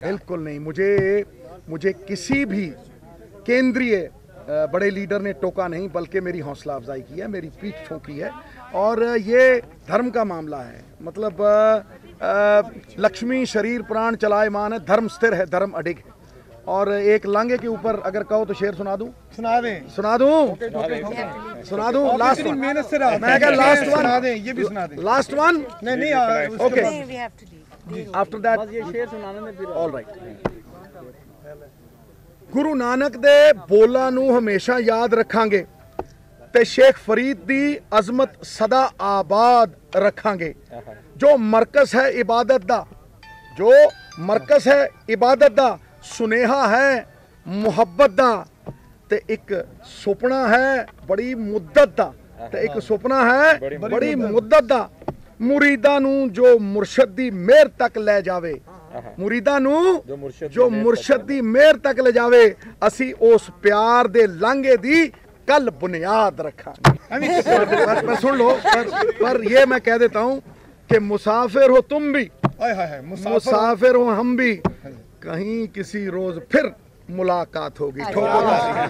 बिल्कुल नहीं। मुझे किसी भी केंद्रीय बड़े लीडर ने टोका नहीं, बल्कि मेरी हौसला अफजाई की है, मेरी पीठ ठोकी है। और ये धर्म का मामला है, मतलब लक्ष्मी शरीर प्राण चलायमान है, धर्म स्थिर है, धर्म अडिग है। और एक लांगे के ऊपर अगर कहो तो शेर सुना दूं? सुना दूं लास्ट वन। मैं क्या लास्ट वन? ये भी सुना दें। Last one? नहीं ओके, आफ्टर दैट ये शेर सुनाने में फिर ऑल राइट। गुरु नानक दे बोला नू हमेशा याद रखांगे ते शेख फरीद दी अजमत सदा आबाद रखांगे। जो मरकज है इबादत दा, जो मरकज है इबादत दा, सुनेहा है मुहब्बत दा, ते एक सुपना है बड़ी मुद्दत दा, ते एक सुपना है बड़ी मुद्दत दा। मुरीदा नू जो मुर्शद दी मेहर तक ले जावे, मुरीदा नू जो मुर्शद दी मेहर तक ले जावे, असी उस प्यार दे लांगे दी कल बुनियाद रखा। पर सुन लो, पर ये मैं कह देता हूं कि मुसाफिर हो तुम भी, मुसाफिर हो हम भी, कहीं किसी रोज फिर मुलाकात होगी।